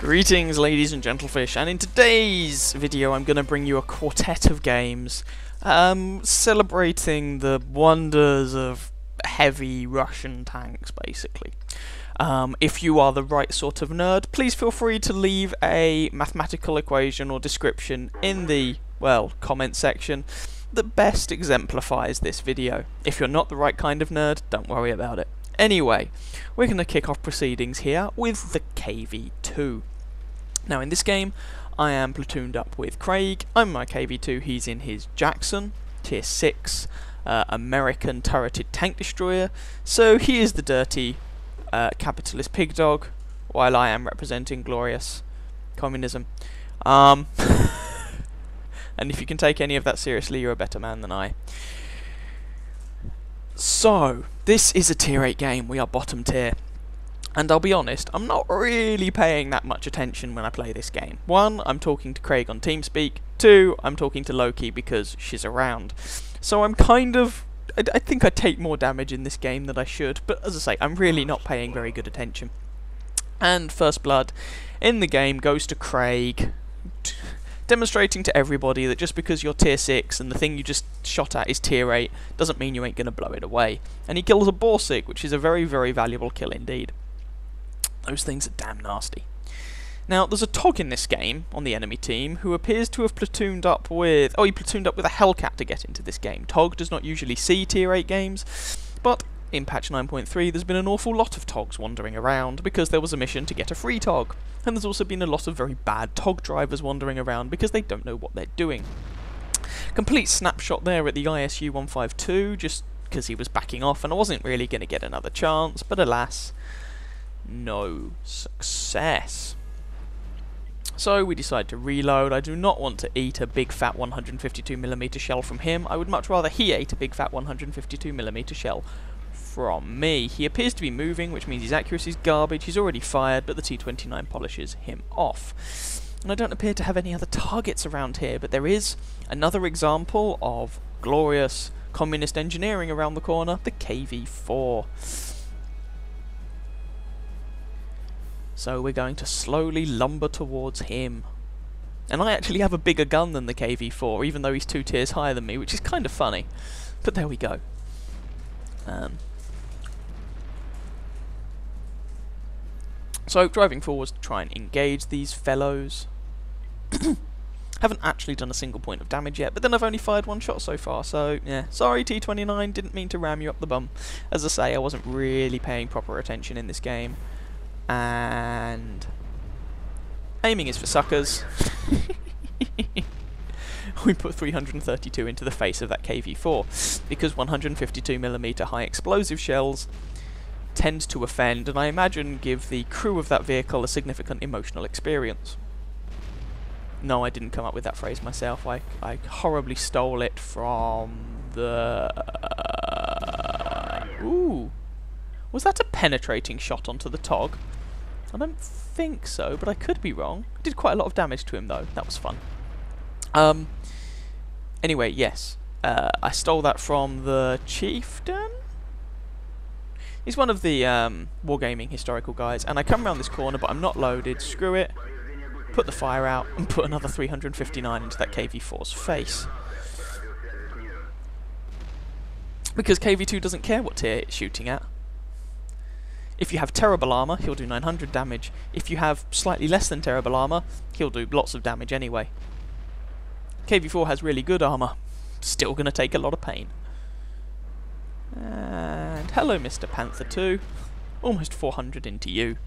Greetings, ladies and gentlefish, and in today's video I'm going to bring you a quartet of games celebrating the wonders of heavy Russian tanks, basically. If you are the right sort of nerd, please feel free to leave a mathematical equation or description in the, well, comment section that best exemplifies this video. If you're not the right kind of nerd, don't worry about it. Anyway, we're going to kick off proceedings here with the KV-2. Now in this game, I am platooned up with Craig. I'm my KV-2, he's in his Jackson, tier 6, American turreted tank destroyer. So he is the dirty capitalist pig dog, while I am representing glorious communism. And if you can take any of that seriously, you're a better man than I. So, this is a tier 8 game, we are bottom tier. And I'll be honest, I'm not really paying that much attention when I play this game. 1, I'm talking to Craig on TeamSpeak. 2, I'm talking to Loki because she's around. So I'm kind of... I think I take more damage in this game than I should, but as I say, I'm really not paying very good attention. And first blood in the game goes to Craig, demonstrating to everybody that just because you're tier 6 and the thing you just shot at is tier 8 doesn't mean you ain't going to blow it away. And he kills a Borsig, which is a very, very valuable kill indeed. Those things are damn nasty. Now, there's a Tog in this game, on the enemy team, who appears to have platooned up with... Oh, he platooned up with a Hellcat to get into this game. Tog does not usually see tier 8 games, but in patch 9.3 there's been an awful lot of Togs wandering around, because there was a mission to get a free Tog. And there's also been a lot of very bad Tog drivers wandering around, because they don't know what they're doing. Complete snapshot there at the ISU 152, just because he was backing off, and I wasn't really going to get another chance, but alas... no success. So we decide to reload. I do not want to eat a big fat 152mm shell from him. I would much rather he ate a big fat 152mm shell from me. He appears to be moving, which means his accuracy is garbage. He's already fired, but the T-29 polishes him off. And I don't appear to have any other targets around here, but there is another example of glorious communist engineering around the corner, the KV-4. So we're going to slowly lumber towards him. And I actually have a bigger gun than the KV-4, even though he's 2 tiers higher than me, which is kind of funny. But there we go. So driving forwards to try and engage these fellows. Haven't actually done a single point of damage yet, but then I've only fired 1 shot so far, so yeah. Sorry T-29, didn't mean to ram you up the bum. As I say, I wasn't really paying proper attention in this game. And aiming is for suckers. We put 332 into the face of that KV-4 because 152mm high explosive shells tend to offend, and I imagine give the crew of that vehicle a significant emotional experience. No, I didn't come up with that phrase myself. I horribly stole it from the... Ooh. Was that a penetrating shot onto the Tog? I don't think so, but I could be wrong. I did quite a lot of damage to him, though. That was fun. Anyway, yes. I stole that from the Chieftain? He's one of the Wargaming historical guys, and I come around this corner, but I'm not loaded. Screw it. Put the fire out, and put another 359 into that KV-4's face. Because KV-2 doesn't care what tier it's shooting at. If you have terrible armour, he'll do 900 damage. If you have slightly less than terrible armour, he'll do lots of damage anyway. KV-4 has really good armour. Still going to take a lot of pain. And hello, Mr. Panther 2. Almost 400 into you.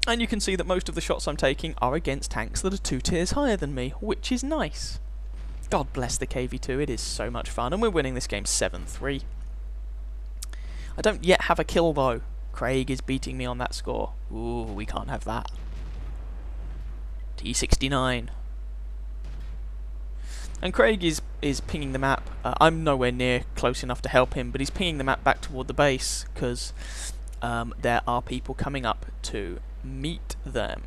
And you can see that most of the shots I'm taking are against tanks that are 2 tiers higher than me, which is nice. God bless the KV-2, it is so much fun, and we're winning this game 7-3. I don't yet have a kill though. Craig is beating me on that score. Ooh, we can't have that. T-69. And Craig is pinging the map. I'm nowhere near close enough to help him, but he's pinging the map back toward the base, because there are people coming up to meet them.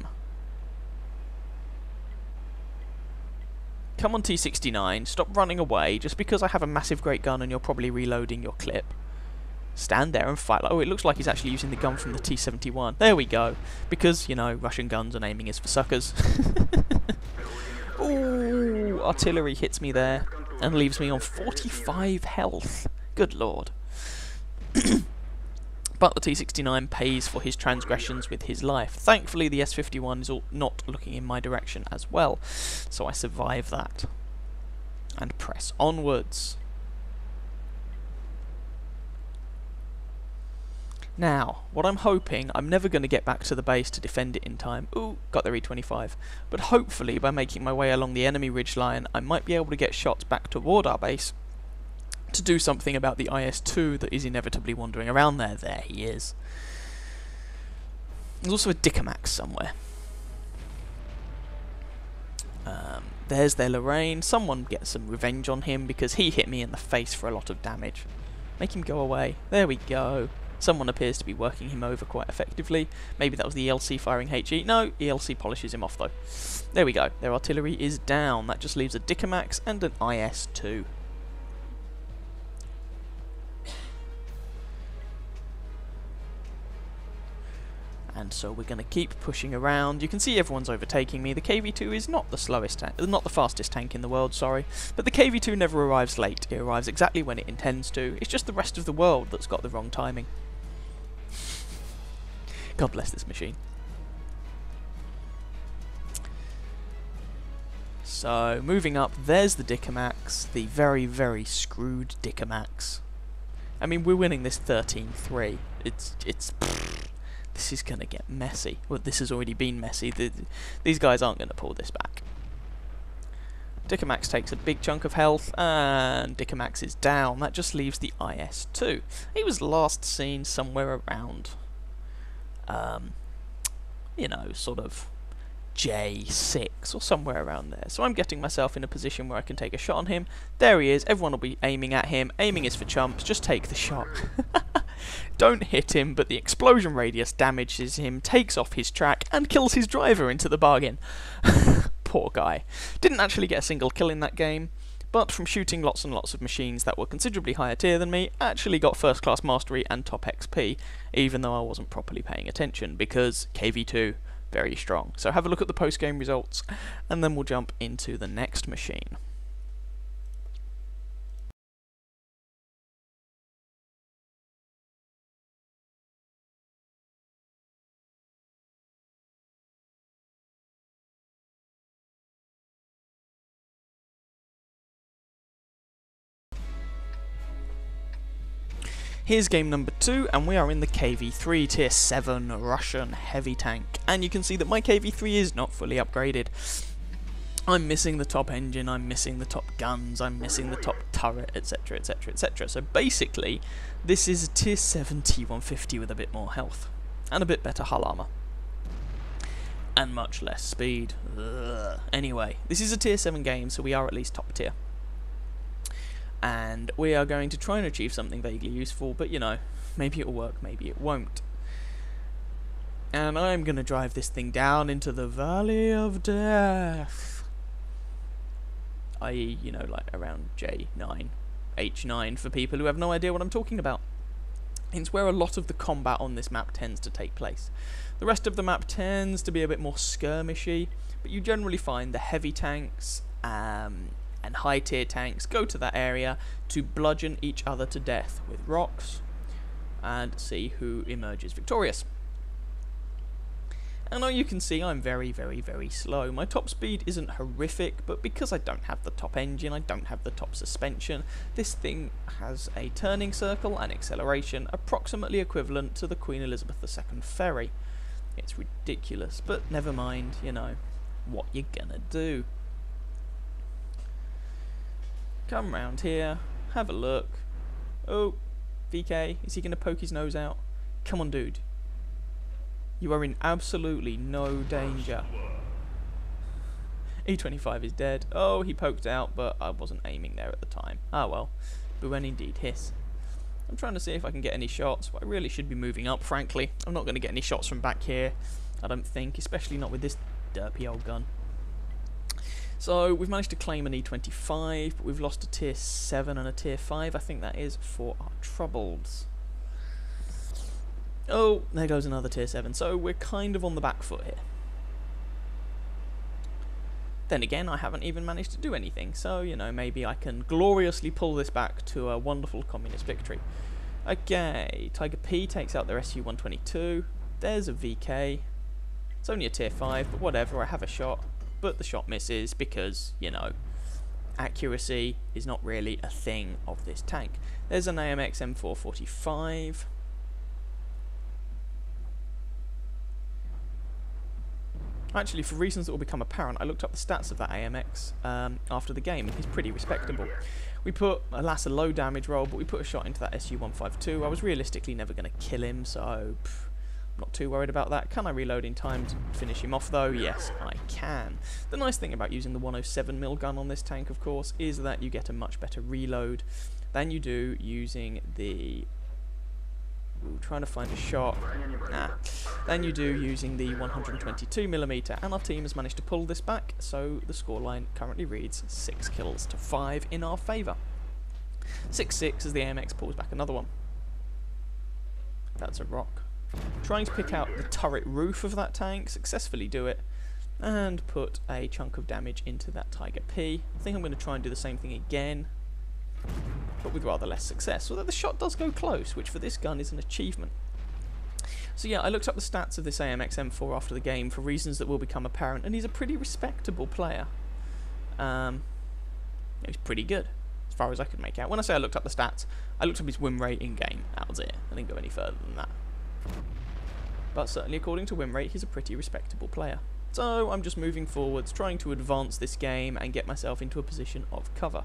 Come on T-69, stop running away. Just because I have a massive great gun and you're probably reloading your clip stand there and fight. Oh, it looks like he's actually using the gun from the T-71. There we go. Because, you know, Russian guns and aiming is for suckers. Ooh, artillery hits me there and leaves me on 45 health. Good lord. But the T-69 pays for his transgressions with his life. Thankfully, the S-51 is not looking in my direction as well, so I survive that. And press onwards. Now, what I'm hoping, I'm never going to get back to the base to defend it in time. Ooh, got their E-25. But hopefully, by making my way along the enemy ridgeline, I might be able to get shots back toward our base to do something about the IS-2 that is inevitably wandering around there. There he is. There's also a Dickomax somewhere. There's their Lorraine. Someone get some revenge on him because he hit me in the face for a lot of damage. Make him go away. There we go. Someone appears to be working him over quite effectively. Maybe that was the ELC firing HE. No, ELC polishes him off though. There we go. Their artillery is down. That just leaves a Dickomax and an IS-2. And so we're going to keep pushing around. You can see everyone's overtaking me. The KV-2 is not the fastest tank in the world, sorry. But the KV-2 never arrives late. It arrives exactly when it intends to. It's just the rest of the world that's got the wrong timing. God bless this machine. So, moving up, there's the Dickomax. The very, very screwed Dickomax. I mean, we're winning this 13-3. This is going to get messy. Well, this has already been messy. These guys aren't going to pull this back. Dickomax takes a big chunk of health, and Dickomax is down. That just leaves the IS-2. He was last seen somewhere around, you know, sort of J6 or somewhere around there. So I'm getting myself in a position where I can take a shot on him. There he is. Everyone will be aiming at him. Aiming is for chumps. Just take the shot. Don't hit him, but the explosion radius damages him, takes off his track, and kills his driver into the bargain. Poor guy. Didn't actually get a single kill in that game, but from shooting lots and lots of machines that were considerably higher tier than me, actually got first class mastery and top XP, even though I wasn't properly paying attention, because KV-2, very strong. So have a look at the post-game results, and then we'll jump into the next machine. Here's game number 2, and we are in the KV-3 tier 7 Russian heavy tank. And you can see that my KV-3 is not fully upgraded. I'm missing the top engine, I'm missing the top guns, I'm missing the top turret, etc, etc, etc. So basically, this is a tier 7 T-150 with a bit more health. And a bit better hull armor. And much less speed. Ugh. Anyway, this is a tier 7 game, so we are at least top tier. And we are going to try and achieve something vaguely useful, but you know, maybe it'll work, maybe it won't. And I'm going to drive this thing down into the Valley of Death. I.e., you know, like around J9, H9 for people who have no idea what I'm talking about. It's where a lot of the combat on this map tends to take place. The rest of the map tends to be a bit more skirmishy, but you generally find the heavy tanks, and high tier tanks go to that area to bludgeon each other to death with rocks and see who emerges victorious. And now you can see I'm very, very, very slow. My top speed isn't horrific, but because I don't have the top engine, I don't have the top suspension, this thing has a turning circle and acceleration approximately equivalent to the Queen Elizabeth II ferry. It's ridiculous, but never mind, you know, what you gonna do. Come round here, have a look. Oh, VK, is he going to poke his nose out? Come on, dude. You are in absolutely no danger. E25 is dead. Oh, he poked out, but I wasn't aiming there at the time. Ah well, Buen indeed hiss. I'm trying to see if I can get any shots, but I really should be moving up, frankly. I'm not going to get any shots from back here, I don't think, especially not with this derpy old gun. So we've managed to claim an E25, but we've lost a tier 7 and a tier 5. I think that is for our troubles. Oh, there goes another tier 7, so we're kind of on the back foot here. Then again, I haven't even managed to do anything, so, you know, maybe I can gloriously pull this back to a wonderful communist victory. Okay, Tiger P takes out their SU-122. There's a VK. It's only a tier 5, but whatever, I have a shot. But the shot misses because, you know, accuracy is not really a thing of this tank. There's an AMX M445. Actually, for reasons that will become apparent, I looked up the stats of that AMX after the game, and he's pretty respectable. We put, alas, a low damage roll, but we put a shot into that SU-152. I was realistically never going to kill him, so I'm not too worried about that. Can I reload in time to finish him off, though? Yes, I can. The nice thing about using the 107mm gun on this tank, of course, is that you get a much better reload than you do using the... Ooh, trying to find a shot. Than you do using the 122mm, and our team has managed to pull this back, so the scoreline currently reads 6 kills to 5 in our favour. 6-6 as the AMX pulls back another one. That's a rock. Trying to pick out the turret roof of that tank, successfully do it, and put a chunk of damage into that Tiger P. I think I'm going to try and do the same thing again, but with rather less success, although the shot does go close, which for this gun is an achievement. So yeah, I looked up the stats of this AMX M4 after the game for reasons that will become apparent, and he's a pretty respectable player. He's pretty good, as far as I could make out. When I say I looked up the stats, I looked up his win rate in-game. That was it. I didn't go any further than that. But certainly according to win rate, he's a pretty respectable player. So I'm just moving forwards, trying to advance this game and get myself into a position of cover.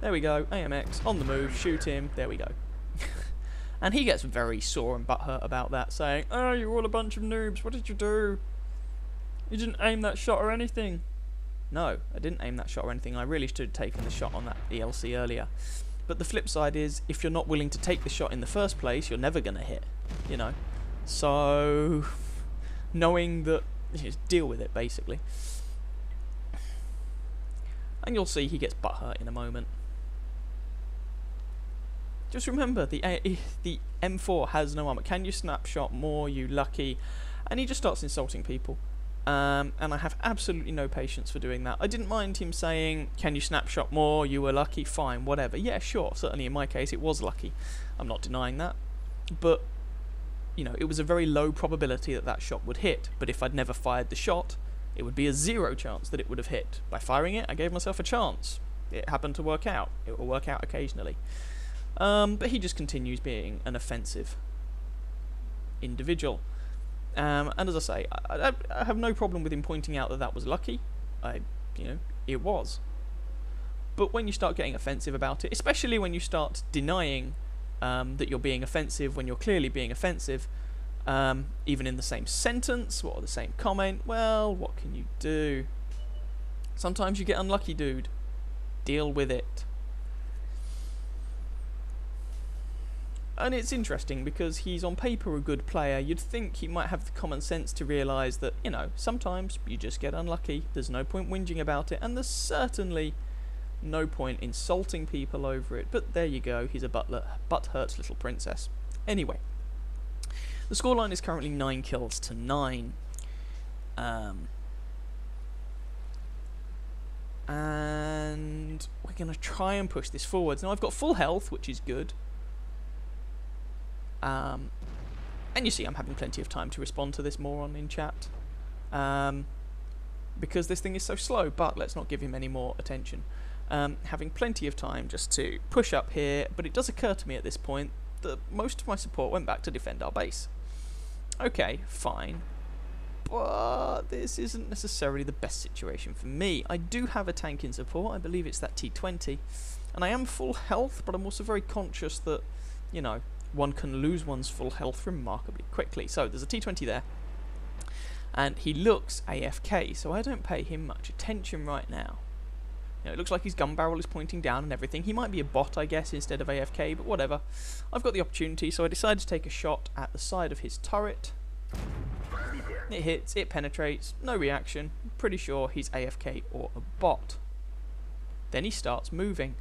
There we go, AMX, on the move, shoot him, there we go. And he gets very sore and butthurt about that, saying, "Oh, you're all a bunch of noobs, what did you do? You didn't aim that shot or anything." No, I didn't aim that shot or anything, I really should have taken the shot on that ELC earlier. But the flip side is, if you're not willing to take the shot in the first place, you're never going to hit, you know. So, knowing that, just deal with it, basically. And you'll see he gets butthurt in a moment. Just remember, the M4 has no armor. Can you snapshot more, you lucky? And he just starts insulting people. And I have absolutely no patience for doing that. I didn't mind him saying, "Can you snapshot more, you were lucky?" Fine, whatever. Yeah, sure, certainly in my case it was lucky. I'm not denying that. But, you know, it was a very low probability that that shot would hit. But if I'd never fired the shot, it would be a 0 chance that it would have hit. By firing it, I gave myself a chance. It happened to work out. It will work out occasionally. But he just continues being an offensive individual. And as I say, I have no problem with him pointing out that that was lucky. You know, it was. But when you start getting offensive about it, especially when you start denying that you're being offensive when you're clearly being offensive, even in the same sentence or the same comment, well, what can you do? Sometimes you get unlucky, dude. Deal with it. And it's interesting because he's on paper a good player. You'd think he might have the common sense to realise that, you know, sometimes you just get unlucky. There's no point whinging about it, and there's certainly no point insulting people over it. But there you go, he's a butthurt little princess. Anyway, the scoreline is currently 9 kills to 9. And we're going to try and push this forwards. Now I've got full health, which is good. And you see I'm having plenty of time to respond to this moron in chat, because this thing is so slow, but let's not give him any more attention. Having plenty of time just to push up here, but it does occur to me at this point that most of my support went back to defend our base. Okay, fine, but this isn't necessarily the best situation for me. I do have a tank in support, I believe it's that T20, and I am full health, but I'm also very conscious that, you know, one can lose one's full health remarkably quickly. So there's a T20 there, and he looks AFK, so I don't pay him much attention right now. You know, it looks like his gun barrel is pointing down and everything. He might be a bot, I guess, instead of AFK, but whatever. I've got the opportunity, so I decided to take a shot at the side of his turret. It hits, it penetrates, no reaction. I'm pretty sure he's AFK or a bot. Then he starts moving.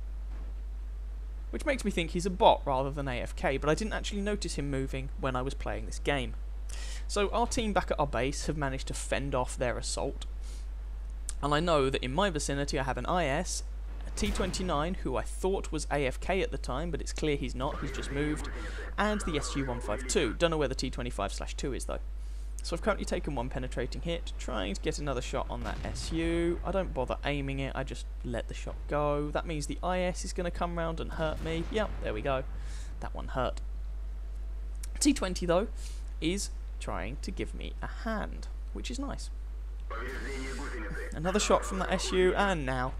which makes me think he's a bot rather than AFK, but I didn't actually notice him moving when I was playing this game. So our team back at our base have managed to fend off their assault, and I know that in my vicinity I have an IS, a T-29 who I thought was AFK at the time, but it's clear he's not, he's just moved, and the SU-152. Don't know where the T-25/2 is though. So I've currently taken one penetrating hit, trying to get another shot on that SU. I don't bother aiming it, I just let the shot go. That means the IS is going to come round and hurt me. Yep, there we go. That one hurt. T-20 though is trying to give me a hand, which is nice. Another shot from that SU, and now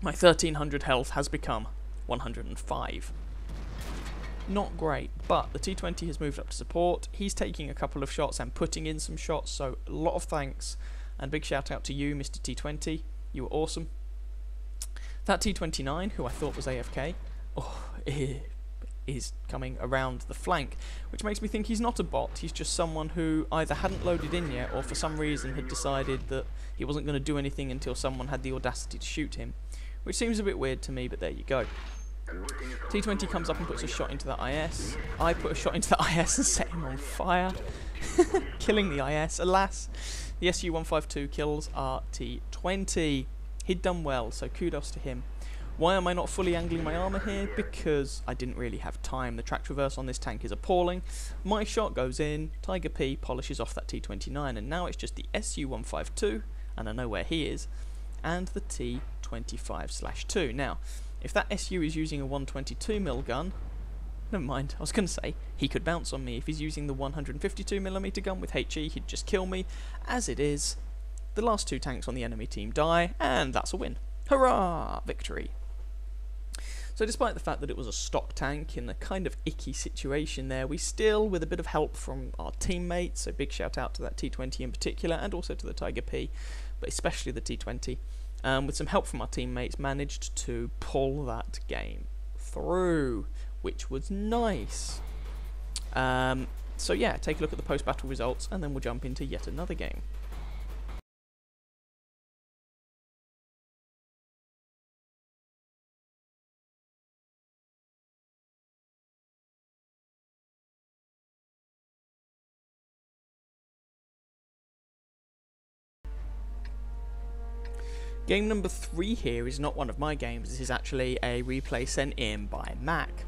my 1300 health has become 105. Not great, but the T-20 has moved up to support. He's taking a couple of shots and putting in some shots, so a lot of thanks and big shout out to you, Mr. T-20. You were awesome. That T-29, who I thought was AFK, is coming around the flank, which makes me think he's not a bot. He's just someone who either hadn't loaded in yet or for some reason had decided that he wasn't going to do anything until someone had the audacity to shoot him, which seems a bit weird to me, but there you go. T-20 comes up and puts a shot into that IS. I put a shot into that IS and set him on fire, killing the IS. Alas, the SU-152 kills our T-20. He'd done well, so kudos to him. Why am I not fully angling my armour here? Because I didn't really have time. The track traverse on this tank is appalling. My shot goes in, Tiger P polishes off that T-29, and now it's just the SU-152, and I know where he is, and the T-25/2. Now, if that SU is using a 122mm gun, never mind, I was going to say, he could bounce on me. If he's using the 152mm gun with HE, he'd just kill me. As it is, the last two tanks on the enemy team die, and that's a win. Hurrah! Victory. So despite the fact that it was a stock tank in a kind of icky situation there, we still, with a bit of help from our teammates, so big shout out to that T-20 in particular, and also to the Tiger P, but especially the T-20, with some help from our teammates, managed to pull that game through, which was nice. So yeah, take a look at the post-battle results, and then we'll jump into yet another game. Game number 3 here is not one of my games, this is actually a replay sent in by Mac.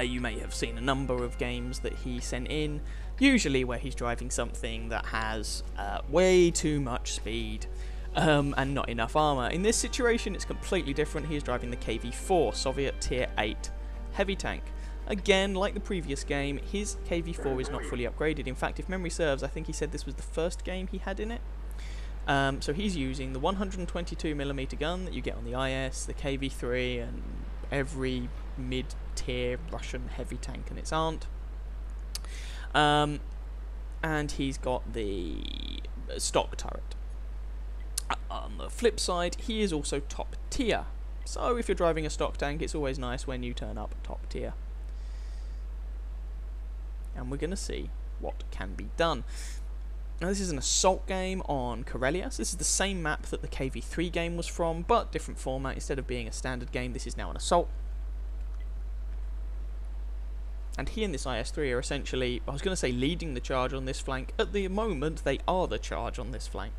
You may have seen a number of games that he sent in, usually where he's driving something that has way too much speed and not enough armour. In this situation it's completely different. He is driving the KV-4 Soviet Tier 8 heavy tank. Again, like the previous game, his KV-4 is not fully upgraded. In fact, if memory serves, I think he said this was the first game he had in it. So he's using the 122mm gun that you get on the IS, the KV-3, and every mid-tier Russian heavy tank and its aunt. And he's got the stock turret. On the flip side, he is also top tier. So if you're driving a stock tank, it's always nice when you turn up top tier. And we're going to see what can be done. Now this is an assault game on Karelia. So this is the same map that the KV-3 game was from, but different format. Instead of being a standard game, this is now an assault. And he and this IS-3 are essentially, I was going to say leading the charge on this flank. At the moment, they are the charge on this flank.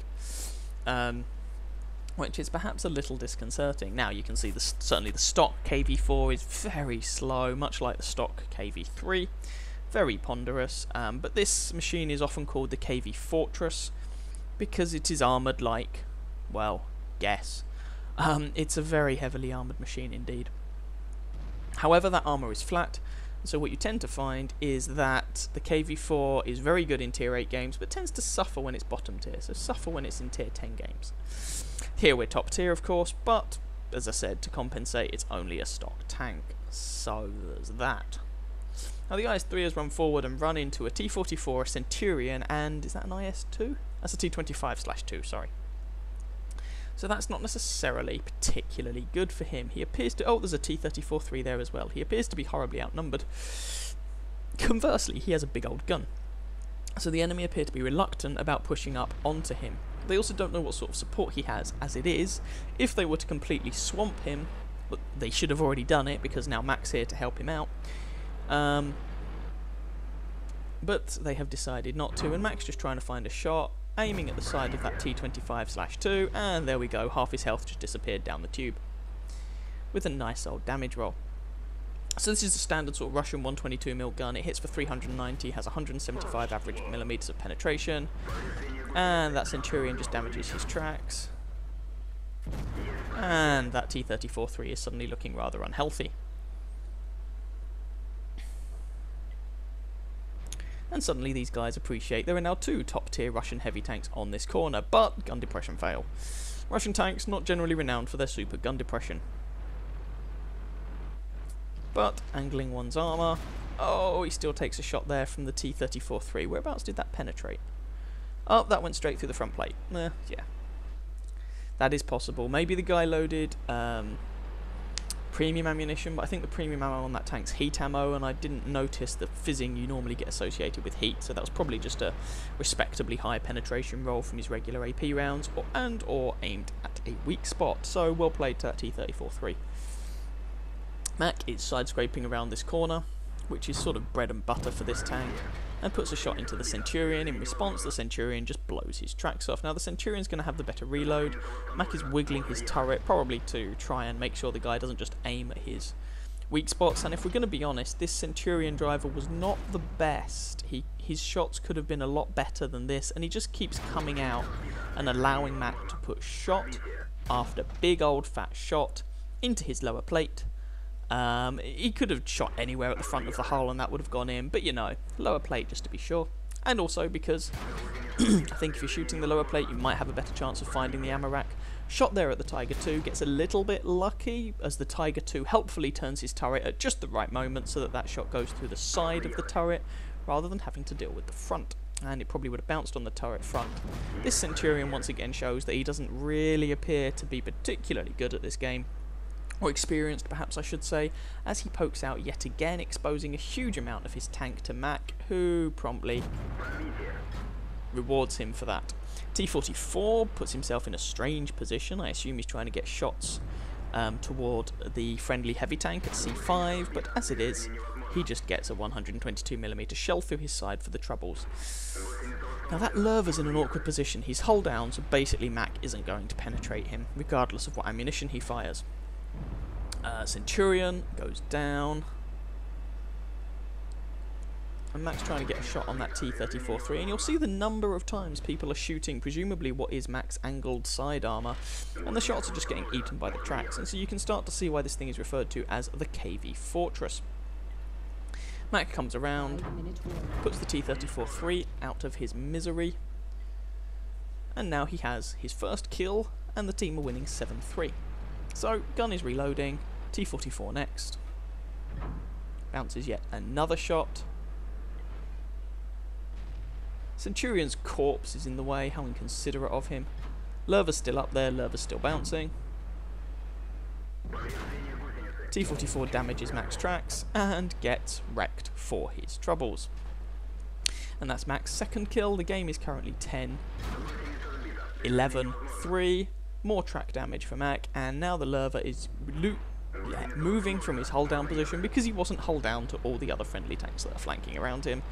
Which is perhaps a little disconcerting. Now you can see certainly the stock KV-4 is very slow, much like the stock KV-3. Very ponderous, but this machine is often called the KV Fortress because it is armoured like, well, guess. It's a very heavily armoured machine indeed. However, that armour is flat, so what you tend to find is that the KV-4 is very good in tier 8 games, but tends to suffer when it's bottom tier, so suffer when it's in tier 10 games. Here we're top tier, of course, but, as I said, to compensate, it's only a stock tank, so there's that. Now the IS-3 has run forward and run into a T-44, a Centurion, and is that an IS-2? That's a T-25/2, sorry. So that's not necessarily particularly good for him. He appears to... oh, there's a T-34-3 there as well. He appears to be horribly outnumbered. Conversely, he has a big old gun. So the enemy appear to be reluctant about pushing up onto him. They also don't know what sort of support he has, as it is. If they were to completely swamp him, But they should have already done it, because now Mac's here to help him out. But they have decided not to, and Mac's just trying to find a shot, aiming at the side of that T25/2, and there we go, half his health just disappeared down the tube. With a nice old damage roll. So this is a standard sort of Russian 122mm gun. It hits for 390, has 175 average millimeters of penetration, and that Centurion just damages his tracks. And that T-34-3 is suddenly looking rather unhealthy. And suddenly these guys appreciate there are now 2 top-tier Russian heavy tanks on this corner, but gun depression fail. Russian tanks not generally renowned for their super gun depression. But angling one's armour. Oh, he still takes a shot there from the T-34-3. Whereabouts did that penetrate? Oh, that went straight through the front plate. Yeah. That is possible. Maybe the guy loaded premium ammunition, but I think the premium ammo on that tank's heat ammo, and I didn't notice the fizzing you normally get associated with heat, so that was probably just a respectably high penetration roll from his regular AP rounds, or aimed at a weak spot. So well played to that T-34-3. Mac is side-scraping around this corner, which is sort of bread and butter for this tank, and puts a shot into the Centurion. In response, the Centurion just blows his tracks off. Now the Centurion's going to have the better reload. Mac is wiggling his turret, probably to try and make sure the guy doesn't just aim at his weak spots, and if we're going to be honest, this Centurion driver was not the best. His shots could have been a lot better than this, and he just keeps coming out and allowing Mac to put shot after big old fat shot into his lower plate. He could have shot anywhere at the front of the hull and that would have gone in, but you know, lower plate just to be sure. And also because I think if you're shooting the lower plate, you might have a better chance of finding the ammo rack. Shot there at the Tiger II, gets a little bit lucky as the Tiger II helpfully turns his turret at just the right moment so that that shot goes through the side of the turret rather than having to deal with the front. And it probably would have bounced on the turret front. This Centurion once again shows that he doesn't really appear to be particularly good at this game. Or experienced, perhaps I should say, as he pokes out yet again, exposing a huge amount of his tank to Mac, who promptly rewards him for that. T-44 puts himself in a strange position. I assume he's trying to get shots toward the friendly heavy tank at C5, but as it is, he just gets a 122mm shell through his side for the troubles. Now that Lerva's in an awkward position. He's hull down, so basically Mac isn't going to penetrate him, regardless of what ammunition he fires. Centurion goes down, and Mac's trying to get a shot on that T-34-3, and you'll see the number of times people are shooting presumably what is Mac's angled side armour, and the shots are just getting eaten by the tracks, and so you can start to see why this thing is referred to as the KV Fortress. Mac comes around, puts the T-34-3 out of his misery, and now he has his first kill, and the team are winning 7-3. So, gun is reloading, T-44 next. Bounces yet another shot. Centurion's corpse is in the way, how inconsiderate of him. Lerva's still up there, Lerva's still bouncing. T-44 damages Mac's tracks and gets wrecked for his troubles. And that's Mac's second kill. The game is currently 10-11-3. More track damage for Mac, and now the Lerva is moving from his hull down position because he wasn't hull down to all the other friendly tanks that are flanking around him,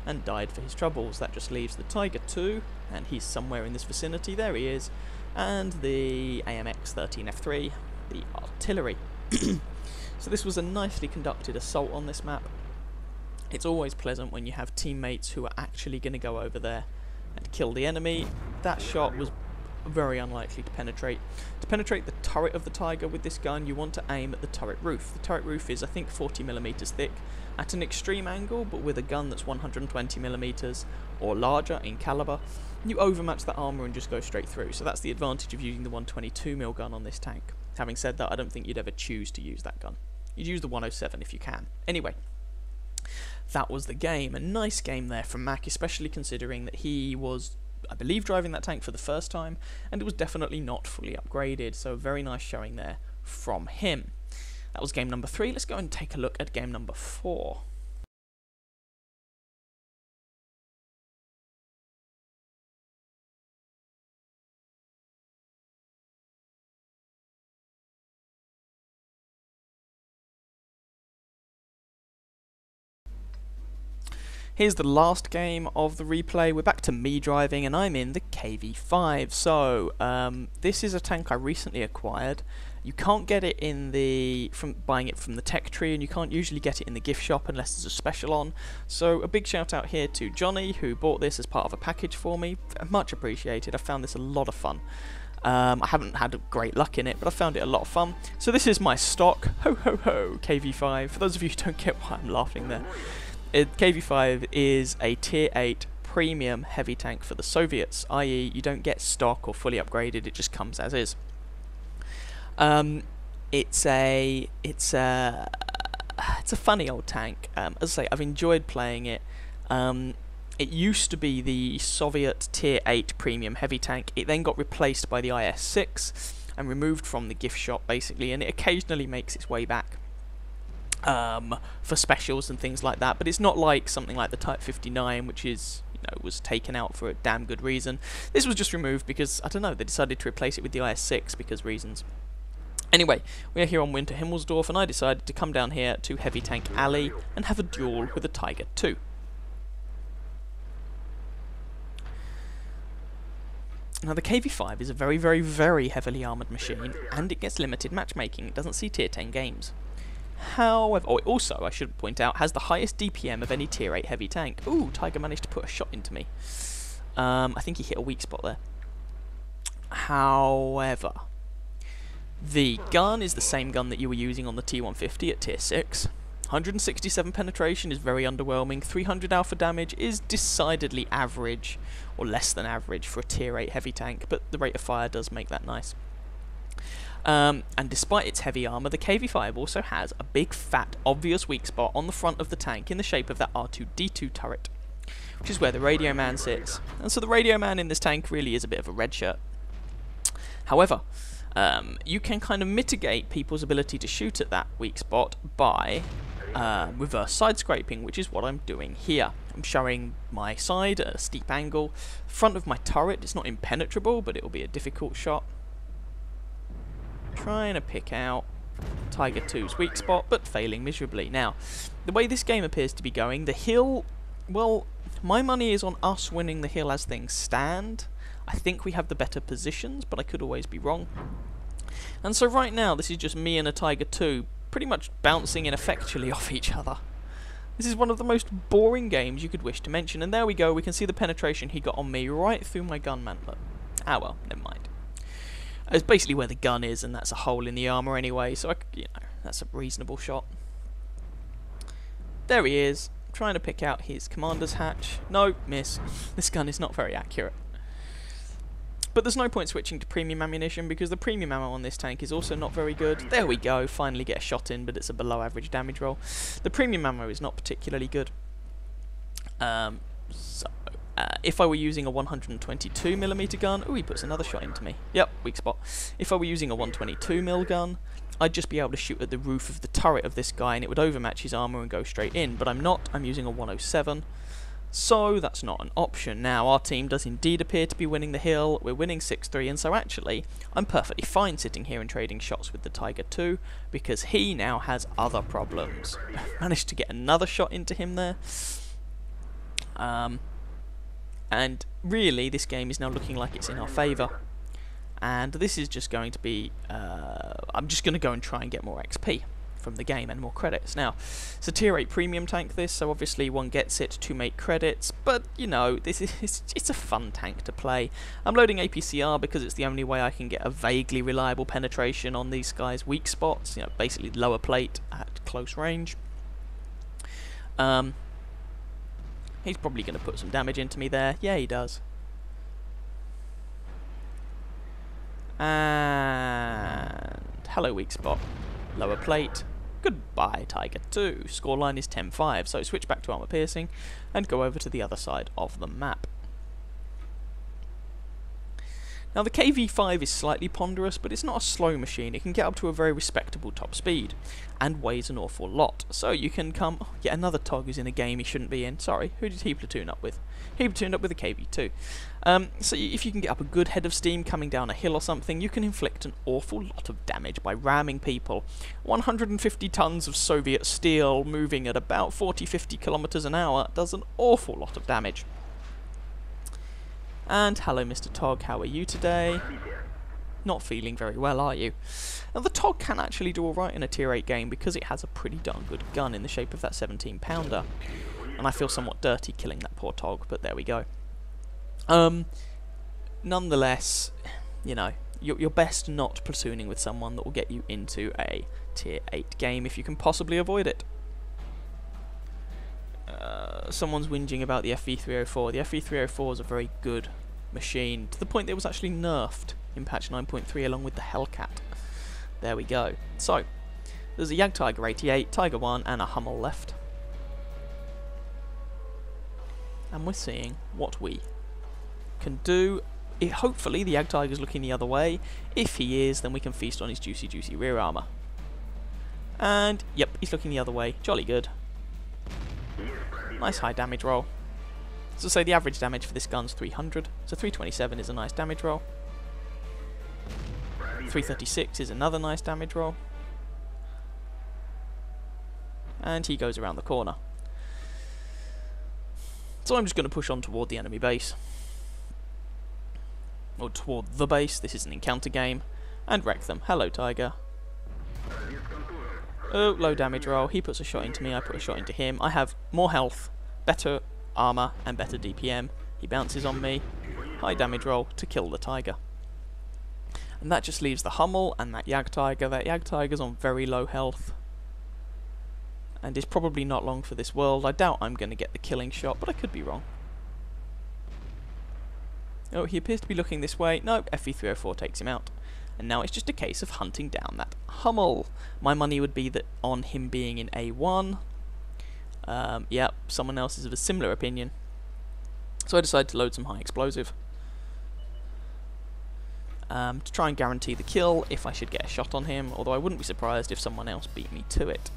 and died for his troubles. That just leaves the Tiger II, and he's somewhere in this vicinity. There he is, and the AMX-13F3, the artillery. So this was a nicely conducted assault on this map. It's always pleasant when you have teammates who are actually going to go over there and kill the enemy. That shot was very unlikely to penetrate. To penetrate the turret of the Tiger with this gun, you want to aim at the turret roof. The turret roof is, I think, 40mm thick at an extreme angle, but with a gun that's 120mm or larger in caliber, you overmatch that armour and just go straight through. So that's the advantage of using the 122mm gun on this tank. Having said that, I don't think you'd ever choose to use that gun. You'd use the 107 if you can. Anyway, that was the game. A nice game there from Mac, especially considering that he was, I believe, driving that tank for the first time, and it was definitely not fully upgraded, so very nice showing there from him. That was game number 3. Let's go and take a look at game number 4. Here's the last game of the replay. We're back to me driving, and I'm in the KV5. So, this is a tank I recently acquired. You can't get it from buying it from the tech tree, and you can't usually get it in the gift shop unless there's a special on. So, a big shout out here to Johnny, who bought this as part of a package for me. Much appreciated. I found this a lot of fun. I haven't had great luck in it, but I found it a lot of fun. So this is my stock, ho ho ho, KV5. For those of you who don't get why I'm laughing there. KV5 is a tier 8 premium heavy tank for the Soviets, i.e. you don't get stock or fully upgraded, it just comes as is. It's a funny old tank. As I say, I've enjoyed playing it. It used to be the Soviet tier 8 premium heavy tank. It then got replaced by the IS-6 and removed from the gift shop basically, and it occasionally makes its way back for specials and things like that, but it's not like something like the Type 59, which is, was taken out for a damn good reason. This was just removed because, I don't know, they decided to replace it with the IS-6 because reasons. Anyway, we are here on Winter Himmelsdorf, and I decided to come down here to Heavy Tank Alley and have a duel with a Tiger II. Now the KV5 is a very, very, very heavily armoured machine, and it gets limited matchmaking. It doesn't see tier 10 games. However, it also, I should point out, has the highest DPM of any tier 8 heavy tank. Ooh, Tiger managed to put a shot into me. I think he hit a weak spot there. However, the gun is the same gun that you were using on the T150 at tier 6. 167 penetration is very underwhelming. 300 alpha damage is decidedly average, or less than average, for a tier 8 heavy tank, but the rate of fire does make that nice. And despite its heavy armour, the KV5 also has a big, fat, obvious weak spot on the front of the tank in the shape of that R2-D2 turret, which is where the radio man sits. And so the radio man in this tank really is a bit of a red shirt. However, you can kind of mitigate people's ability to shoot at that weak spot by reverse side scraping, which is what I'm doing here. I'm showing my side at a steep angle. Front of my turret is not impenetrable, but it will be a difficult shot. Trying to pick out Tiger II's weak spot, but failing miserably. Now, the way this game appears to be going, the hill, well, my money is on us winning the hill as things stand. I think we have the better positions, but I could always be wrong. And so right now, this is just me and a Tiger II, pretty much bouncing ineffectually off each other. This is one of the most boring games you could wish to mention, and there we go, we can see the penetration he got on me right through my gun mantlet. Ah well, never mind. It's basically where the gun is, and that's a hole in the armour anyway, so that's a reasonable shot. There he is, trying to pick out his commander's hatch. No, miss. This gun is not very accurate. But there's no point switching to premium ammunition, because the premium ammo on this tank is also not very good. There we go, finally get a shot in, but it's a below average damage roll. The premium ammo is not particularly good. If I were using a 122mm gun, ooh, he puts another shot into me. Yep, weak spot. If I were using a 122mm gun, I'd just be able to shoot at the roof of the turret of this guy, and it would overmatch his armour and go straight in. But I'm not, I'm using a 107, so that's not an option. Now, our team does indeed appear to be winning the hill. We're winning 6-3, and so actually, I'm perfectly fine sitting here and trading shots with the Tiger II, because he now has other problems. Managed to get another shot into him there. And really, this game is now looking like it's in our favour. And this is just going to be... I'm just going to go and try and get more XP from the game and more credits. Now, it's a tier 8 premium tank this, so obviously one gets it to make credits, but, this is it's a fun tank to play. I'm loading APCR because it's the only way I can get a vaguely reliable penetration on these guys' weak spots, basically lower plate at close range. He's probably going to put some damage into me there. Yeah, he does. And hello, weak spot. Lower plate. Goodbye, Tiger II. Scoreline is 10-5, so switch back to armor piercing and go over to the other side of the map. Now the KV-5 is slightly ponderous, but it's not a slow machine. It can get up to a very respectable top speed, and weighs an awful lot. So you can come... Oh, yet another Tog who's in a game he shouldn't be in. Sorry, who did he platoon up with? He platooned up with a KV-2. So if you can get up a good head of steam coming down a hill or something, you can inflict an awful lot of damage by ramming people. 150 tons of Soviet steel moving at about 40-50 kilometers an hour does an awful lot of damage. And hello Mr. Tog, how are you today? Not feeling very well, are you? Now the Tog can actually do alright in a tier 8 game because it has a pretty darn good gun in the shape of that 17 pounder. And I feel somewhat dirty killing that poor Tog, but there we go. Nonetheless, you know, you're best not platooning with someone that will get you into a tier 8 game if you can possibly avoid it. Someone's whinging about the FV304. The FV304 is a very good machine, to the point that it was actually nerfed in patch 9.3 along with the Hellcat. There we go. So, there's a Jagdtiger 88, Tiger 1 and a Hummel left. And we're seeing what we can do. Hopefully the Jagdtiger's looking the other way. If he is, then we can feast on his juicy rear armour. And, yep, he's looking the other way. Jolly good. Nice high damage roll. So say the average damage for this gun's 300, so 327 is a nice damage roll. 336 is another nice damage roll. And he goes around the corner. So I'm just going to push on toward the enemy base. Or toward the base, this is an encounter game. And wreck them. Hello, Tiger. Oh, low damage roll. He puts a shot into me, I put a shot into him. I have more health, better armour, and better DPM. He bounces on me. High damage roll to kill the Tiger. And that just leaves the Hummel and that Jagdtiger. That Jagdtiger's on very low health. And is probably not long for this world. I doubt I'm going to get the killing shot, but I could be wrong. Oh, he appears to be looking this way. Nope, FV304 takes him out. And now it's just a case of hunting down that Hummel. My money would be that on him being in A1. Yep, someone else is of a similar opinion. So I decided to load some high explosive. To try and guarantee the kill if I should get a shot on him, although I wouldn't be surprised if someone else beat me to it.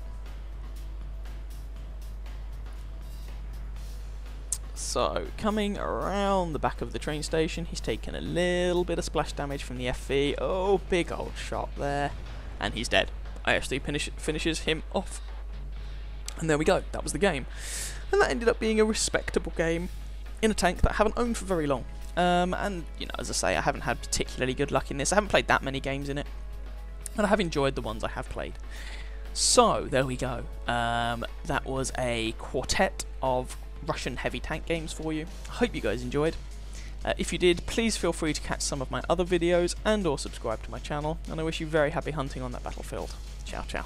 So, coming around the back of the train station, he's taken a little bit of splash damage from the FV. Oh, big old shot there. And he's dead. I actually finishes him off. And there we go, that was the game. And that ended up being a respectable game in a tank that I haven't owned for very long. And, you know, as I say, I haven't had particularly good luck in this. I haven't played that many games in it. And I have enjoyed the ones I have played. So, there we go. That was a quartet of Russian heavy tank games for you. I hope you guys enjoyed. If you did, please feel free to catch some of my other videos and or subscribe to my channel, and I wish you very happy hunting on that battlefield. Ciao ciao.